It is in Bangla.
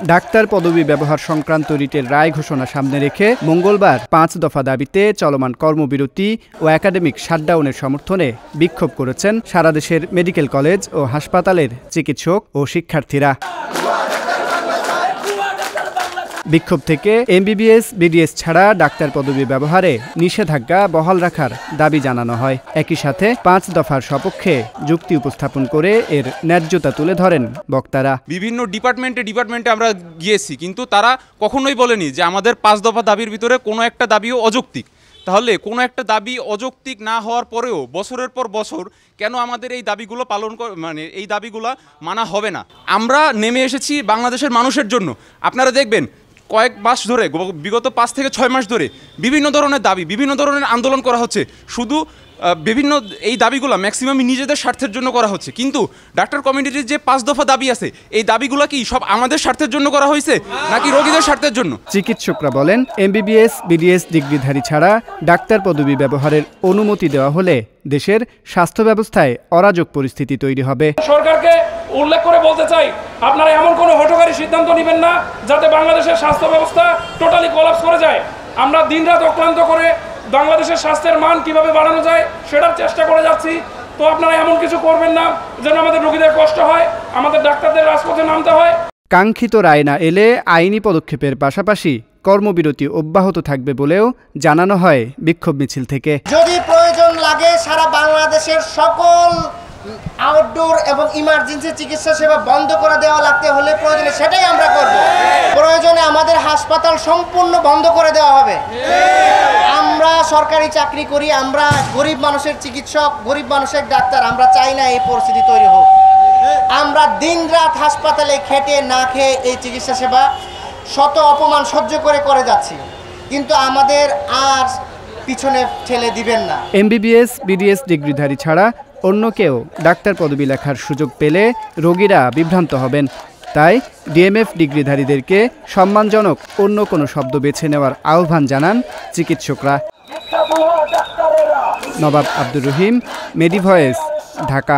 ডাক্তার পদবি ব্যবহার সংক্রান্ত রিটের রায় ঘোষণা সামনে রেখে মঙ্গলবার ৫ দফা দাবিতে চলমান কর্মবিরতি ও একাডেমিক শাটডাউনের সমর্থনে বিক্ষোভ করেছেন সারা দেশের মেডিকেল কলেজ ও হাসপাতালের চিকিৎসক ও শিক্ষার্থীরা। বিক্ষোভ থেকে এমবিবিএস, বিডিএস ছাড়া ডাক্তার পদবি ব্যবহারে নিষেধাজ্ঞা বহাল রাখার দাবি জানানো হয়। একই সাথে ৫ দফার সপক্ষে যুক্তি উপস্থাপন করে এর ন্যায্যতা তুলে ধরেন বক্তারা। বিভিন্ন ডিপার্টমেন্টে আমরা গিয়েছি, কিন্তু তারা কখনোই বলেনি যে আমাদের ৫ দফা দাবির ভিতরে কোনো একটা দাবিও অযৌক্তিক। তাহলে কোনো একটা দাবি অযৌক্তিক না হওয়ার পরেও বছরের পর বছর কেন আমাদের এই দাবিগুলো এই দাবিগুলো মানা হবে না? আমরা নেমে এসেছি বাংলাদেশের মানুষের জন্য। আপনারা দেখবেন কয়েক মাস ধরে, বিগত ৫ থেকে ৬ মাস ধরে বিভিন্ন ধরনের দাবি, বিভিন্ন ধরনের আন্দোলন করা হচ্ছে। শুধু এই দাবিগুলো ম্যাক্সিমামই নিজেদের স্বার্থের জন্য করা হচ্ছে, কিন্তু ডাক্তার কমিউনিটির যে ৫ দফা দাবি আছে, এই দাবিগুলো কি সব আমাদের স্বার্থের জন্য করা হয়েছে নাকি রোগীদের স্বার্থের জন্য? চিকিৎসকরা বলেন, এমবিবিএস, বিডিএস ডিগ্রিধারী ছাড়া ডাক্তার পদবি ব্যবহারের অনুমতি দেওয়া হলে দেশের স্বাস্থ্য ব্যবস্থায় অরাজক পরিস্থিতি তৈরি হবে। সরকারকে উল্লেখ করে বলতে চাই, আপনারা এমন কোনো হঠকারী সিদ্ধান্ত নেবেন না যাতে বাংলাদেশের স্বাস্থ্য ব্যবস্থা টোটালি কোলাপস করে যায়। আমরা দিনরাত অক্লান্ত করে বাংলাদেশের স্বাস্থ্যের মান কিভাবে বাড়ানো যায় সেটার চেষ্টা করে যাচ্ছি। তো আপনারা এমন কিছু করবেন না যেন আমাদের রোগীদের কষ্ট হয়, আমাদের ডাক্তারদের রাজপথে নামতে হয়। কাঙ্ক্ষিত রায় না এলে আইনি পদক্ষেপের পাশাপাশি কর্মবিরতি অব্যাহত থাকবে বলেও জানানো হয় বিক্ষোভ মিছিল থেকে। যদি প্রয়োজন লাগে সারা বাংলাদেশের সকল আউটডোর এবং ইমার্জেন্সি চিকিৎসা সেবা বন্ধ করে দেওয়া লাগতে হলে প্রয়োজনে সেটাই আমরা করব। প্রয়োজনে আমাদের হাসপাতাল সম্পূর্ণ বন্ধ করে দেওয়া হবে। আমরা সরকারি চাকরি করি, আমরা গরিব মানুষের চিকিৎসক, গরিব মানুষের ডাক্তার। আমরা চাই না এই পরিস্থিতি তৈরি হোক। আমরা দিনরাত হাসপাতালে খেটে না খেয়ে এই চিকিৎসা সেবা শত অপমান সহ্য করে যাচ্ছি, কিন্তু আমাদের আর পিছনে ঠেলে দিবেন না। এমবিবিএস, বিডিএস ডিগ্রিধারী ছাড়া অন্য কেউ ডাক্তার পদবি লেখার সুযোগ পেলে রোগীরা বিভ্রান্ত হবেন। তাই ডিএমএফ ডিগ্রিধারীদেরকে সম্মানজনক অন্য কোনো শব্দ বেছে নেওয়ার আহ্বান জানান চিকিৎসকরা। নবাব আব্দুর রহিম, মেডি ভয়েস, ঢাকা।